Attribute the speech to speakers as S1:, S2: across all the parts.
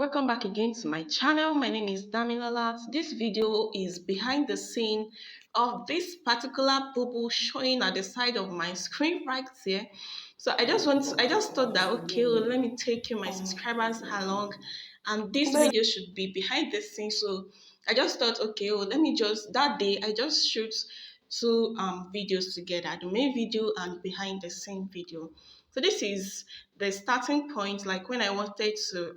S1: welcome back again to my channel. My name is Damilola. This video is behind the scene of this particular bubble showing at the side of my screen right here. So I just thought that okay, well, let me take you my subscribers along, and this video should be behind the scenes. So I just thought okay, well, let me just that day I just shoot two videos together, the main video and behind the scene video. So this is the starting point, like when I wanted to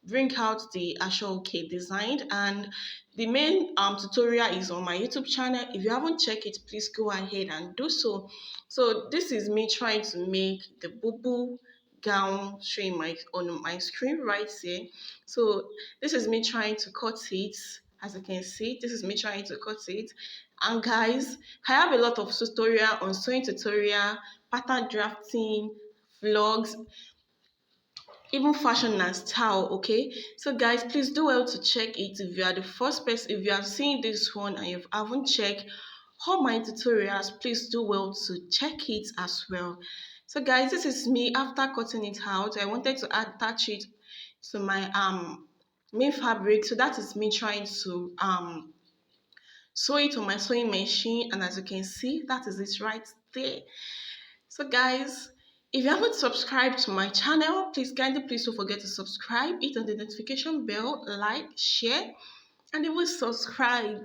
S1: bring out the actual kit designed, and the main tutorial is on my YouTube channel. If you haven't checked it, please go ahead and do so. So this is me trying to make the boo gown showing on my screen right here. So this is me trying to cut it. As you can see, this is me trying to cut it. And guys, I have a lot of tutorial on sewing tutorial, pattern drafting, vlogs, even fashion and style. Okay, so guys, please do well to check it. If you are the first person, if you are seeing this one and you haven't checked all my tutorials, please do well to check it as well. So guys, this is me after cutting it out. I wanted to attach it to my main fabric, so that is me trying to sew it on my sewing machine, and as you can see, that is it right there. So guys, if you haven't subscribed to my channel, please don't forget to subscribe, hit on the notification bell, like, share, and even subscribe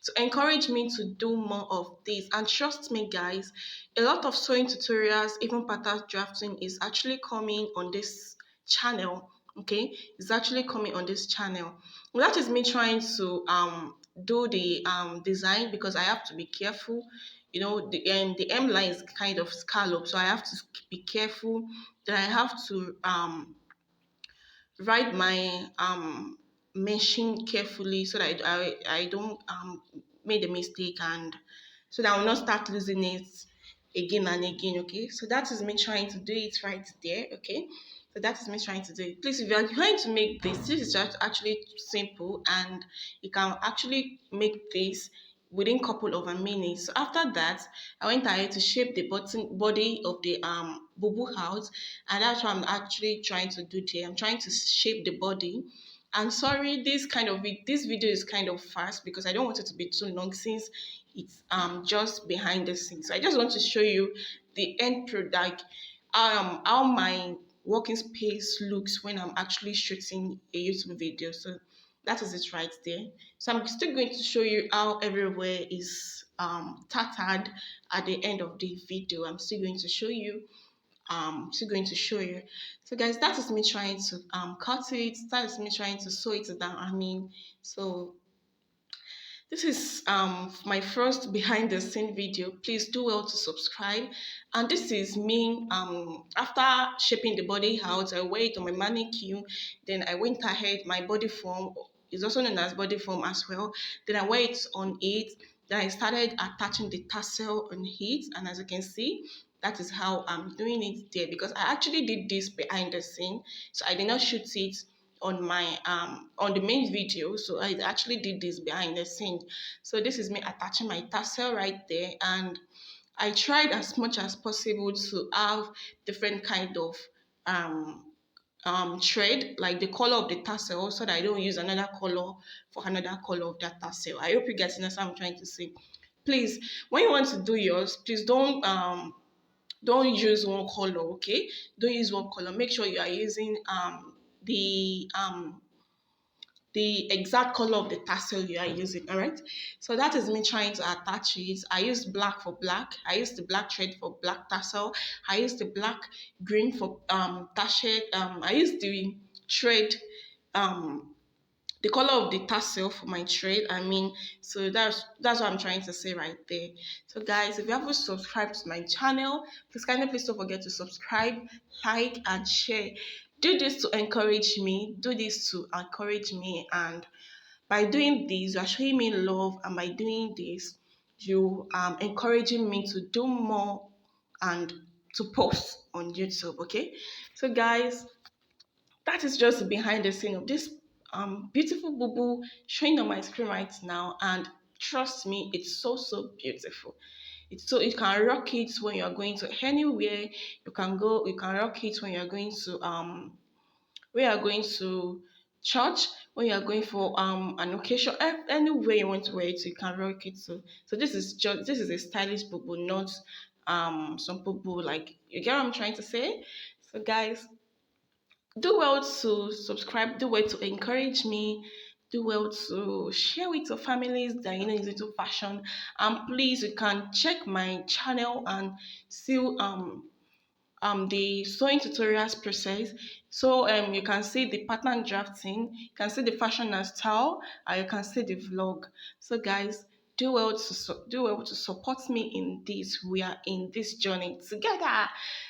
S1: to encourage me to do more of this. And trust me guys, a lot of sewing tutorials, even pattern drafting, is actually coming on this channel. Okay, it's actually coming on this channel. Well, that is me trying to do the design, because I have to be careful. You know, the M line is kind of scallop, so I have to be careful. Then I have to write my machine carefully, so that I don't make a mistake, and so that I will not start losing it again and again. Okay, so that is me trying to do it right there. Okay, so that is me trying to do it. Please, if you are going to make this is just actually simple, and you can actually make this within couple of a minutes. So after that, I went ahead to shape the body of the boo house, and that's what I'm actually trying to do there. I'm trying to shape the body. And sorry, this video is kind of fast because I don't want it to be too long, since it's just behind the scenes. So I just want to show you the end product, how my working space looks when I'm actually shooting a YouTube video. So that is it right there. So I'm still going to show you how everywhere is tattered at the end of the video. I'm still going to show you. So guys, that is me trying to cut it. That is me trying to sew it down. So this is my first behind the scene video. Please do well to subscribe. And this is me after shaping the body out. I wear it on my mannequin. Then I went ahead, my body form is also known as body form as well. Then I wear it on it. Then I started attaching the tassel on it, and as you can see, that is how I'm doing it there, because I actually did this behind the scene, so I did not shoot it on my on the main video. So I actually did this behind the scene. So this is me attaching my tassel right there, and I tried as much as possible to have different kind of thread, like the color of the tassel, so that I don't use another color for another color of that tassel. I hope you guys understand what I'm trying to say. Please, when you want to do yours, please don't use one color. Okay, don't use one color. Make sure you are using the exact color of the tassel you are using. All right, so that is me trying to attach it. I used black for black, I used the black thread for black tassel, I used the black green for tassel. I used the thread, the color of the tassel for my thread. So that's what I'm trying to say right there. So guys, if you haven't subscribed to my channel, please don't forget to subscribe, like, and share. Do this to encourage me. Do this to encourage me, and by doing this, you are showing me love, and by doing this, you encouraging me to do more and to post on YouTube. Okay, so guys, that is just behind the scene of this beautiful boo boo showing on my screen right now. And trust me, it's so beautiful. It's so, you can rock it when you're going to anywhere. You can rock it when you're going to when you are going to church, when you are going for an occasion, anywhere you want to wear it, you can rock it. So this is a stylish bobo, not some bobo, like, you get what I'm trying to say. So guys, do well to subscribe, do well to encourage me, do well to share with your families that you know is into fashion. And please, you can check my channel and see the sewing tutorials process. So you can see the pattern drafting, you can see the fashion and style, and you can see the vlog. So guys, do well to support me in this. We are in this journey together.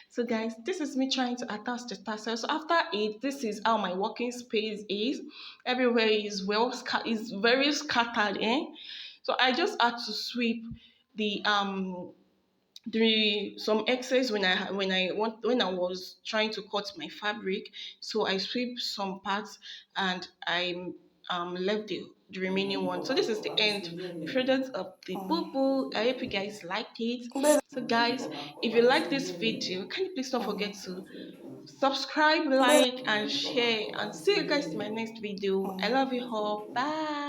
S1: So guys, this is me trying to attach the tassel. So after it, this is how my working space is. Everywhere is is very scattered, eh? So I just had to sweep the some excess when I was trying to cut my fabric. So I sweep some parts and I left the remaining one. So this is the end product of the boo. I hope you guys liked it. So guys, if you like this video, can you please don't forget to subscribe, like, and share, and see you guys in my next video. I love you all. Bye.